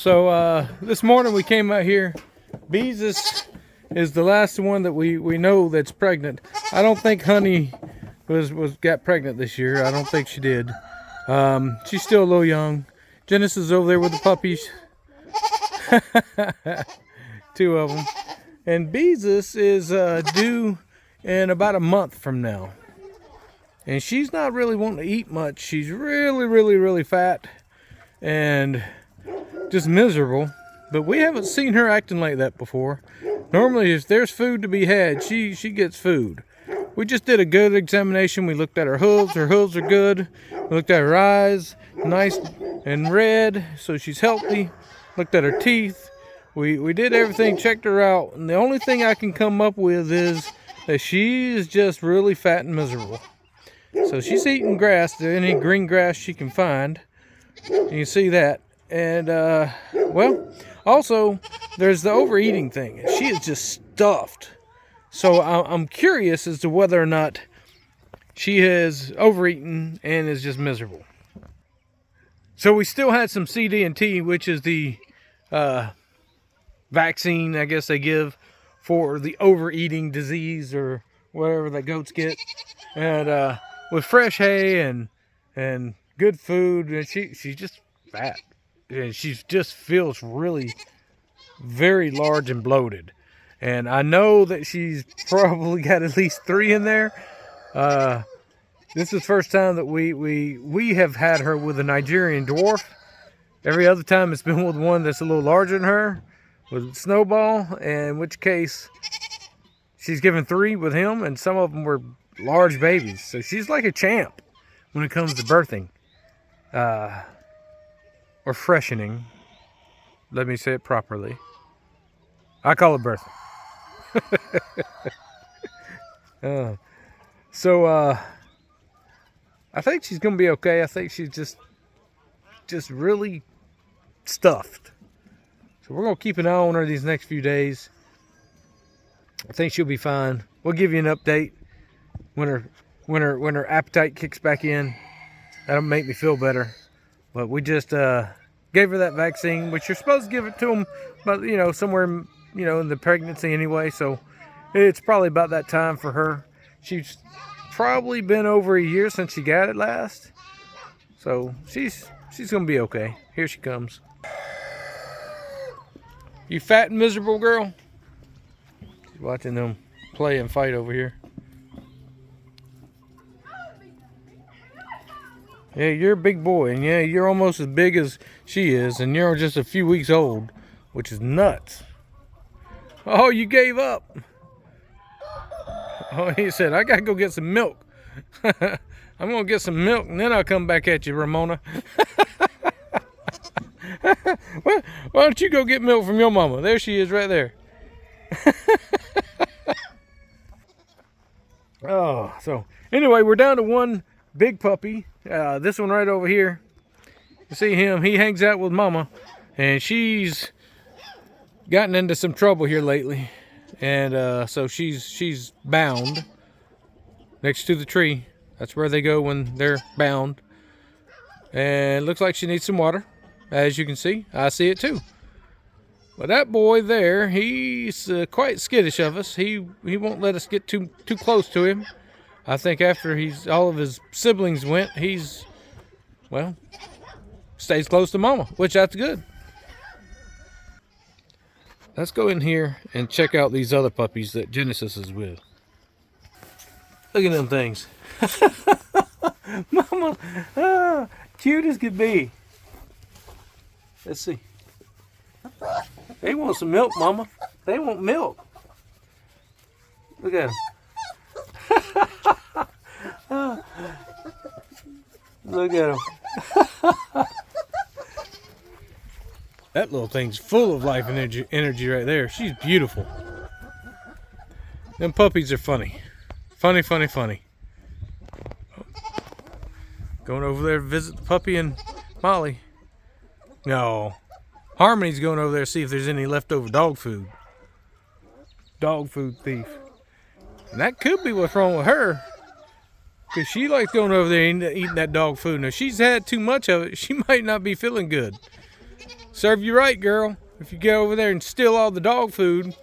So this morning we came out here. Beezus is the last one that we know that's pregnant. I don't think Honey got pregnant this year. I don't think she did. She's still a little young. Genesis is over there with the puppies. 2 of them. And Beezus is due in about a month from now. And she's not really wanting to eat much. She's really fat and just miserable. But we haven't seen her acting like that before. Normally, if there's food to be had, she gets food. We just did a good examination. We looked at her hooves. Her hooves are good. We looked at her eyes, nice and red, so she's healthy. Looked at her teeth. We did everything, checked her out. And the only thing I can come up with is that she is just really fat and miserable. So she's eating grass, any green grass she can find. You can see that. And, well, also, there's the overeating thing. She is just stuffed. So I'm curious as to whether or not she has overeaten and is just miserable. So we still had some CD&T, which is the vaccine, I guess they give for the overeating disease or whatever that goats get. And with fresh hay and good food, and she's just fat. And she just feels really very large and bloated. And I know that she's probably got at least 3 in there. This is the first time that we have had her with a Nigerian Dwarf. Every other time it's been with one that's a little larger than her, with Snowball, in which case she's given 3 with him, and some of them were large babies. So she's like a champ when it comes to birthing. Or freshening. Let me say it properly. I call it birthing. So I think she's gonna be okay. I think she's just really stuffed. So we're gonna keep an eye on her these next few days. I think she'll be fine. We'll give you an update when her appetite kicks back in. That'll make me feel better. But we just gave her that vaccine, which you're supposed to give it to them, but somewhere in the pregnancy anyway. So it's probably about that time for her. She's probably been over a year since she got it last. So she's gonna be okay. Here she comes. You fat and miserable girl. She's watching them play and fight over here. Yeah, you're a big boy, and yeah, you're almost as big as she is, and you're just a few weeks old, which is nuts. Oh, you gave up. Oh, he said, I gotta go get some milk. I'm gonna get some milk, and then I'll come back at you, Ramona. Well, why don't you go get milk from your mama? There she is right there. Oh, so anyway, we're down to one big puppy. This one right over here. You see him, he hangs out with mama, and she's gotten into some trouble here lately. And so she's bound next to the tree. That's where they go when they're bound. And it looks like she needs some water. As you can see, I see it too. But that boy there, he's quite skittish of us. He won't let us get too close to him. I think after all of his siblings went, stays close to mama, which that's good. Let's go in here and check out these other puppies that Genesis is with. Look at them things. Mama, cute as could be. Let's see. They want some milk, mama. They want milk. Look at them. Look at them. That little thing's full of life and energy right there. She's beautiful. Them puppies are funny. Funny. Going over there to visit the puppy and Molly. No. Harmony's going over there to see if there's any leftover dog food. Dog food thief. And that could be what's wrong with her. Because she likes going over there and eating that dog food. Now, if she's had too much of it, she might not be feeling good. Serve you right, girl. If you get over there and steal all the dog food,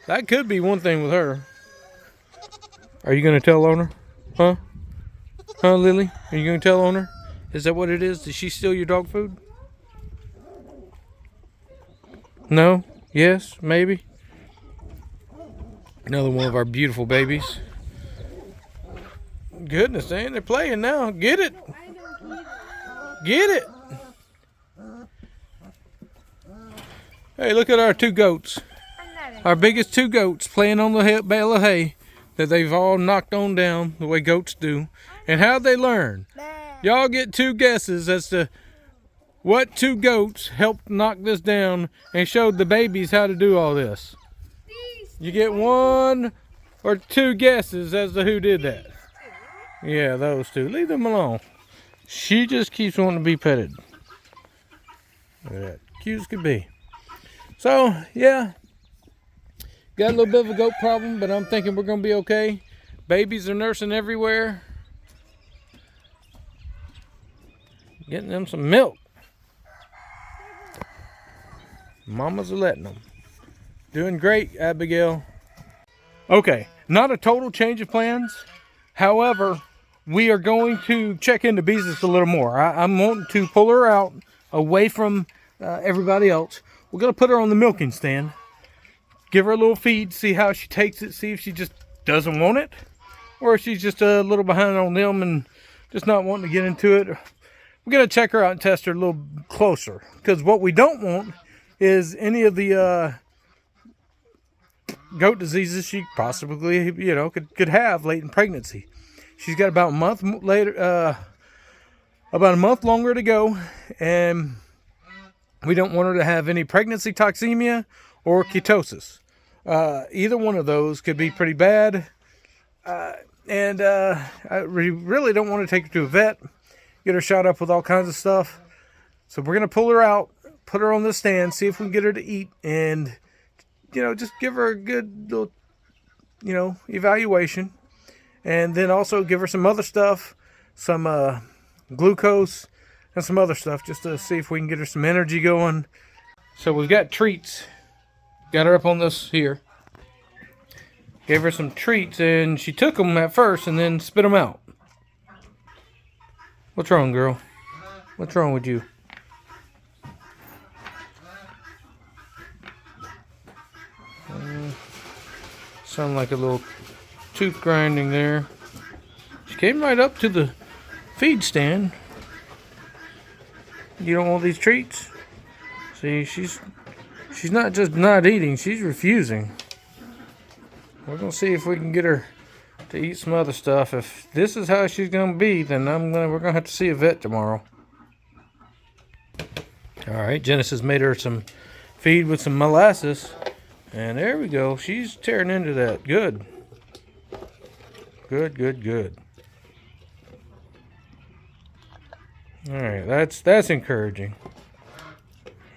that could be one thing with her. Are you gonna tell on her? Huh? Huh, Lily? Are you gonna tell on her? Is that what it is? Did she steal your dog food? No? Yes? Maybe? Another one of our beautiful babies. Goodness, they're playing now. Get it. Get it. Hey, look at our 2 goats. Our biggest 2 goats playing on the bale of hay that they've all knocked on down the way goats do. And how'd they learn? Y'all get 2 guesses as to what 2 goats helped knock this down and showed the babies how to do all this. You get 1 or 2 guesses as to who did that. Yeah, those 2. Leave them alone. She just keeps wanting to be petted. Look at that. Cute as could be. So, yeah. Got a little bit of a goat problem, but I'm thinking we're going to be okay. Babies are nursing everywhere. Getting them some milk. Mamas are letting them. Doing great, Abigail. Okay, not a total change of plans. However, we are going to check into Beezus a little more. I'm wanting to pull her out away from everybody else. We're going to put her on the milking stand. Give her a little feed, see how she takes it, see if she just doesn't want it. Or if she's just a little behind on them and just not wanting to get into it. We're going to check her out and test her a little closer. Because what we don't want is any of the goat diseases she possibly, could have late in pregnancy. She's got about a month later, about a month longer to go, and we don't want her to have any pregnancy toxemia or ketosis. Either one of those could be pretty bad, and I really don't want to take her to a vet, get her shot up with all kinds of stuff. So we're gonna pull her out, put her on the stand, see if we can get her to eat, and just give her a good little, evaluation. And then also give her some other stuff, some glucose and some other stuff, just to see if we can get her some energy going. So we've got treats. Got her up on this here. Gave her some treats, and she took them at first and then spit them out. What's wrong, girl? What's wrong with you? Sound like a little tooth grinding there. She came right up to the feed stand. You don't want these treats? See, she's not just not eating, she's refusing. We're gonna see if we can get her to eat some other stuff. If this is how she's gonna be, then we're gonna have to see a vet tomorrow. All right, Genesis made her some feed with some molasses, and there we go. She's tearing into that. Good. Good, good, good. All right, that's encouraging.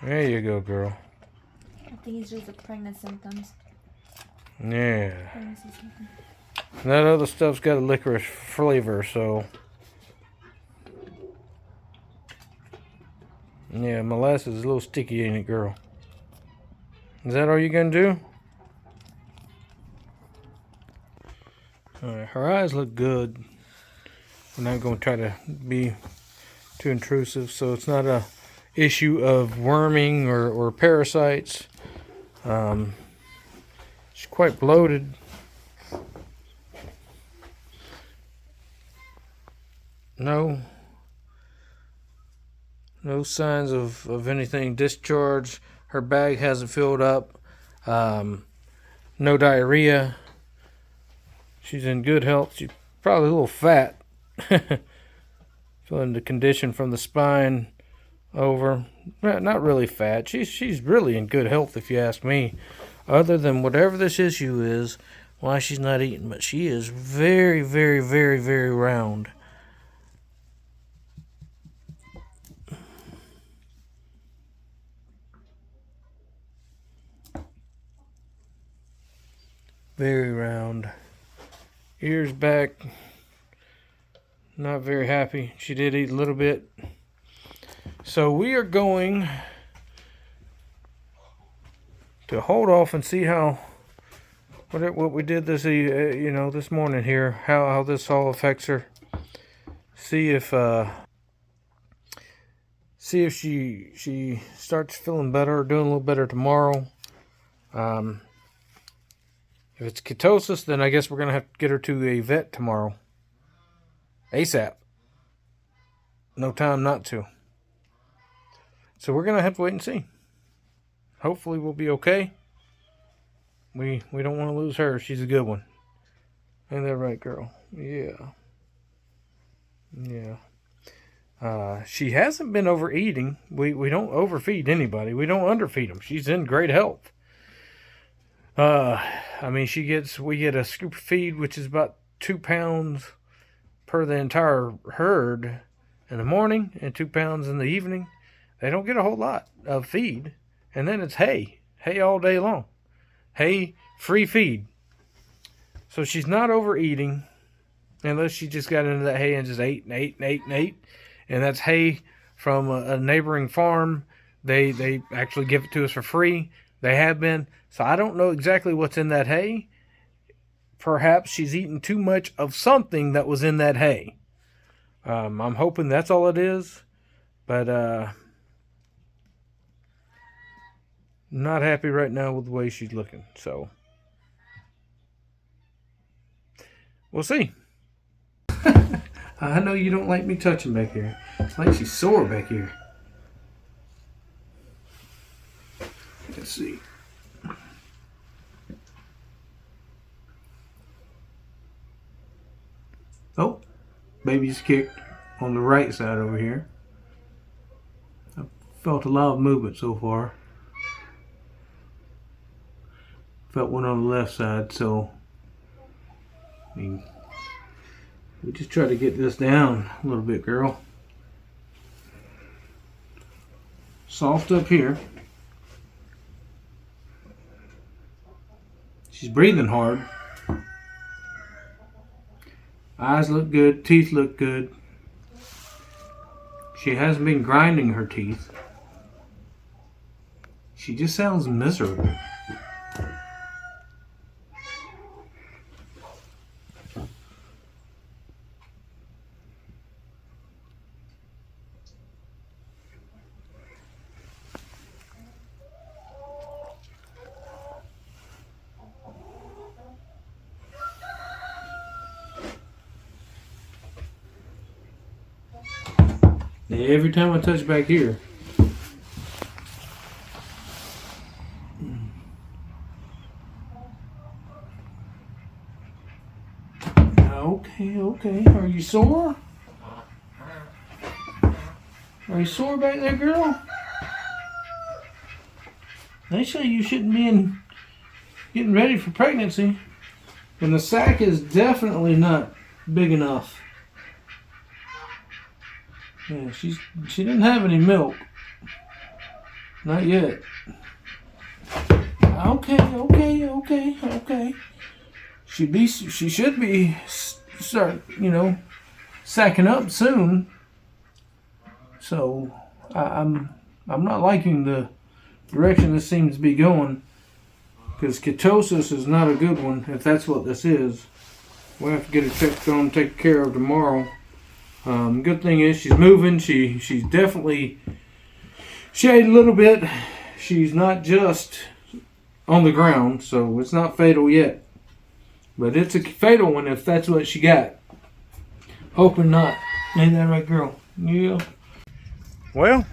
There you go, girl. I think it's just the pregnant symptoms. Yeah. That other stuff's got a licorice flavor, so. Yeah, molasses is a little sticky, ain't it, girl? Is that all you're gonna do? Alright, her eyes look good. We're not going to try to be too intrusive, so it's not a issue of worming or parasites. She's quite bloated. No signs of anything discharged. Her bag hasn't filled up. No diarrhea. She's in good health. She's probably a little fat. Feeling the condition from the spine over. Not really fat. She's really in good health, if you ask me. Other than whatever this issue is, why she's not eating. But she is very, very, very, very round. Very round. Ears back. Not very happy. She did eat a little bit. So we are going hold off and see how what we did this this morning here, how this all affects her. See if she starts feeling better or doing a little better tomorrow. If it's ketosis, then I guess we're gonna have to get her to a vet tomorrow. ASAP. No time not to. So we're gonna have to wait and see. Hopefully we'll be okay. We don't want to lose her. She's a good one. Ain't that right, girl? Yeah. Yeah. She hasn't been overeating. We don't overfeed anybody. We don't underfeed them. She's in great health. I mean, we get a scoop of feed, which is about 2 pounds per the entire herd in the morning and 2 pounds in the evening. They don't get a whole lot of feed. And then it's hay all day long. Hay, free feed. So she's not overeating, unless she just got into that hay and just ate and ate and ate and ate. And that's hay from a neighboring farm. They actually give it to us for free. They have been. So I don't know exactly what's in that hay. Perhaps she's eaten too much of something that was in that hay. I'm hoping that's all it is. But not happy right now with the way she's looking. So we'll see. I know you don't like me touching back here. It's like she's sore back here. Let's see. Oh, baby's kicked on the right side over here. I felt a lot of movement so far. Felt one on the left side, so I mean, we just try to get this down a little bit, girl. Soft up here. She's breathing hard. Eyes look good, teeth look good. She hasn't been grinding her teeth. She just sounds miserable. Every time I touch back here. Okay. Are you sore? Are you sore back there, girl? They say you shouldn't be getting ready for pregnancy. And the sac is definitely not big enough. Yeah, she didn't have any milk. Not yet. Okay. She should be start, sacking up soon. So I'm not liking the direction this seems to be going, because ketosis is not a good one if that's what this is. We'll have to get her checked on, taken care of tomorrow. Good thing is she's moving. She's definitely, she ate a little bit. She's not just on the ground, so it's not fatal yet. But it's a fatal one if that's what she got. Hoping not. Ain't that right, girl? Yeah. Well,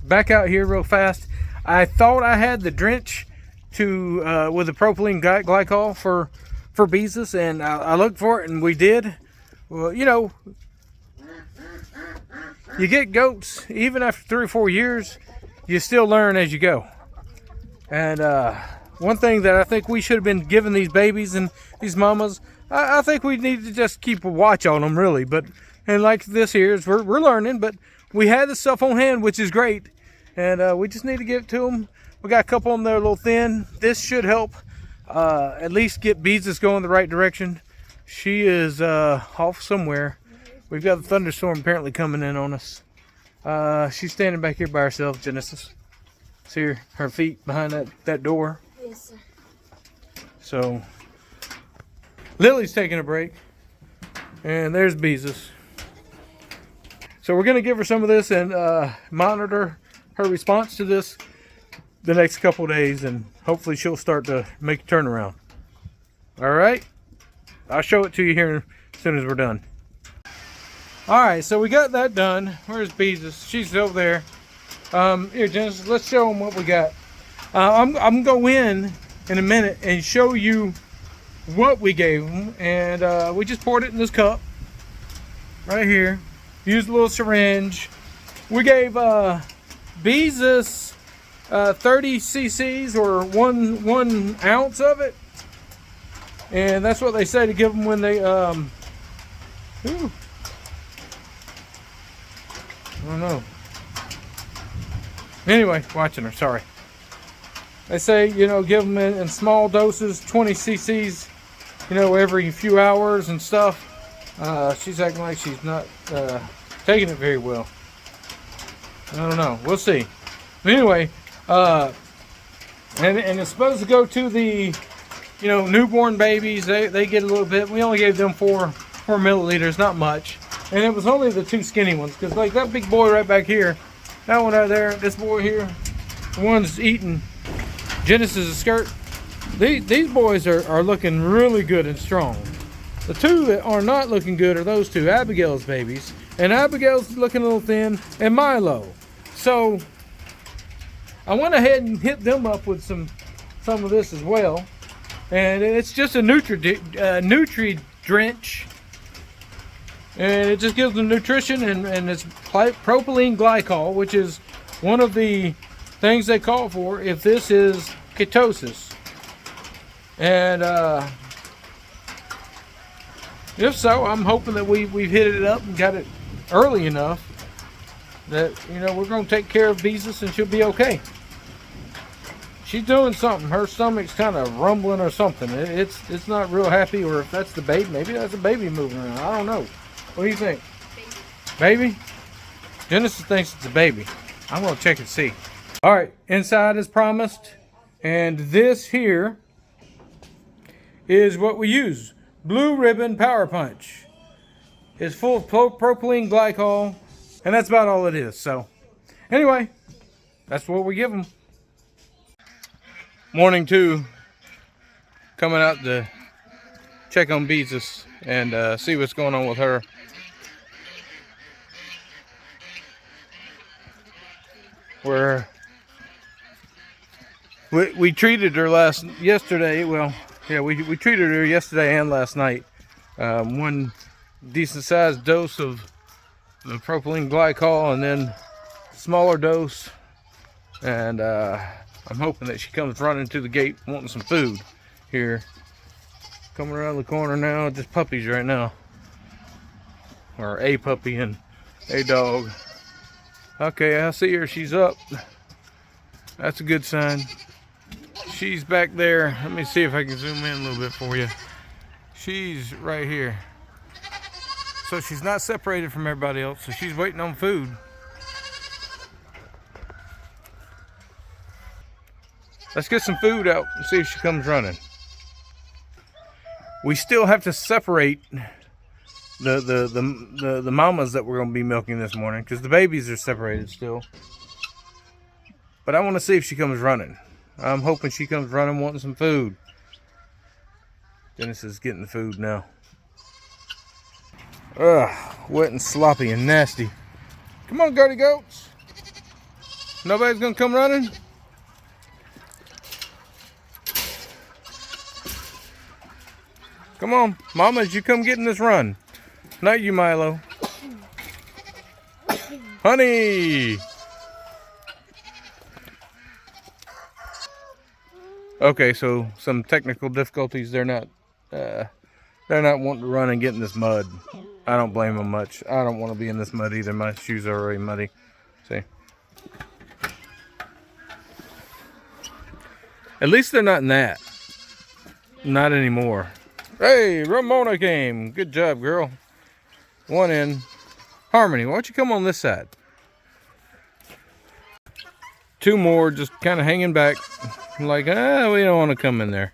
back out here real fast. I thought I had the drench to with the propylene glycol for Beezus, and I looked for it, and we did. Well, you get goats, even after 3 or 4 years, you still learn as you go. And one thing that I think we should have been giving these babies and these mamas, I think we need to just keep a watch on them, really. And like this here, is we're learning, but we had the stuff on hand, which is great. And we just need to give it to them. We got a couple of them that are a little thin. This should help at least get Beezus going the right direction. She is off somewhere. We've got a thunderstorm apparently coming in on us. She's standing back here by herself, Genesis. See her feet behind that door. Yes, sir. So Lily's taking a break, and there's Beezus. So we're gonna give her some of this and monitor her response to this the next couple days, and hopefully she'll start to make a turnaround. All right, I'll show it to you here as soon as we're done. All right, so we got that done. Where's Beezus? She's over there. Here, Genesis, let's show them what we got. I'm gonna go in a minute and show you what we gave them, and we just poured it in this cup right here. Used a little syringe. We gave Beezus 30 cc's or one ounce of it, and that's what they say to give them when they ooh, I don't know. Anyway, watching her, sorry. They say, you know, give them in small doses, 20 cc's, you know, every few hours and stuff. She's acting like she's not taking it very well. I don't know. We'll see. But anyway, and it's supposed to go to the, you know, newborn babies. They get a little bit. We only gave them 4 milliliters, not much. And it was only the 2 skinny ones, because like that big boy right back here, that one right there, this boy here, the one's eating Genesis' skirt. These boys are looking really good and strong. The 2 that are not looking good are those 2, Abigail's babies. And Abigail's looking a little thin, and Milo. So I went ahead and hit them up with some of this as well. And it's just a nutri drench. And it just gives them nutrition, and it's propylene glycol, which is one of the things they call for if this is ketosis. And if so, I'm hoping that we've hit it up and got it early enough that, you know, we're going to take care of Beezus and she'll be okay. She's doing something. Her stomach's kind of rumbling or something. It's not real happy, or if that's the baby, maybe that's a baby moving around. I don't know. What do you think? Baby? Genesis thinks it's a baby. I'm going to check and see. All right, inside as promised. And this here is what we use. Blue Ribbon Power Punch. It's full of propylene glycol, and that's about all it is. So, anyway, that's what we give them. Morning 2, coming out to check on Beezus and see what's going on with her. We treated her yesterday. Well, yeah, we treated her yesterday and last night. One decent sized dose of the propylene glycol, and then smaller dose. And I'm hoping that she comes running to the gate wanting some food here. Coming around the corner now, just puppies right now. Or a puppy and a dog. Okay, I see her, she's up. That's a good sign. She's back there. Let me see if I can zoom in a little bit for you. She's right here. So she's not separated from everybody else, so she's waiting on food. Let's get some food out and see if she comes running. We still have to separate the mamas that we're going to be milking this morning, because the babies are separated still. But I want to see if she comes running. I'm hoping she comes running wanting some food. Dennis is getting the food now. Ugh, wet and sloppy and nasty. Come on, dirty goats. Nobody's going to come running? Come on, mamas, you come get in this run. Not you, Milo. Honey! Okay, so some technical difficulties. They're not wanting to run and get in this mud. I don't blame them much. I don't want to be in this mud either. My shoes are already muddy. See? At least they're not in that. Not anymore. Hey, Ramona came. Good job, girl. One in. Harmony, why don't you come on this side? 2 more just kind of hanging back. Like, we don't want to come in there.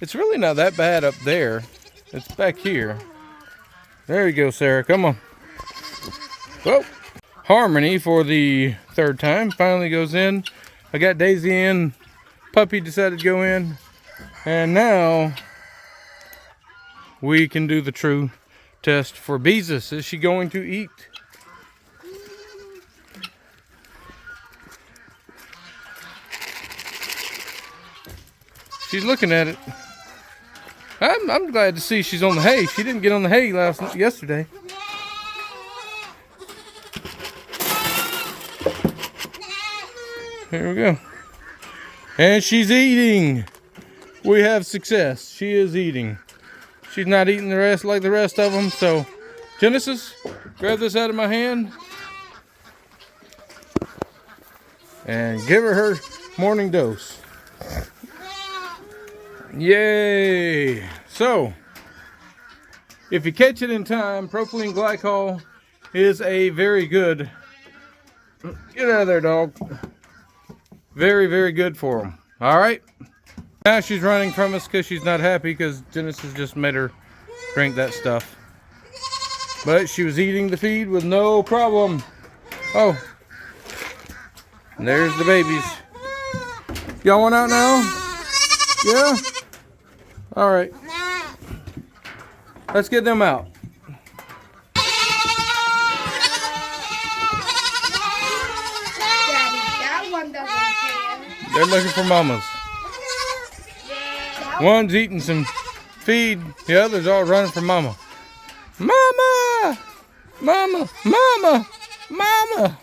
It's really not that bad up there. It's back here. There you go, Sarah. Come on. Whoa. Harmony, for the third time, finally goes in. I got Daisy in. Puppy decided to go in. And now we can do the true test for Beezus. Is she going to eat? She's looking at it. I'm glad to see she's on the hay. She didn't get on the hay yesterday. Here we go. And she's eating. We have success. She is eating. She's not eating the rest like the rest of them. So, Genesis, grab this out of my hand and give her morning dose. Yay! So, if you catch it in time, propylene glycol is a very good. Get out of there, dog. Very, very good for them. All right. Now she's running from us because she's not happy because Genesis just made her drink that stuff. But she was eating the feed with no problem. Oh. And there's the babies. Y'all want out now? Yeah? All right. Let's get them out. They're looking for mamas. One's eating some feed. The other's all running for mama. Mama! Mama! Mama! Mama!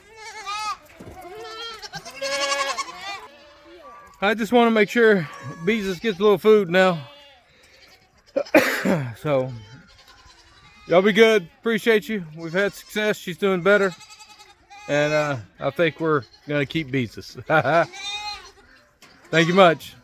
I just want to make sure Beezus gets a little food now. So, y'all be good. Appreciate you. We've had success. She's doing better. And I think we're going to keep Beezus. Thank you much.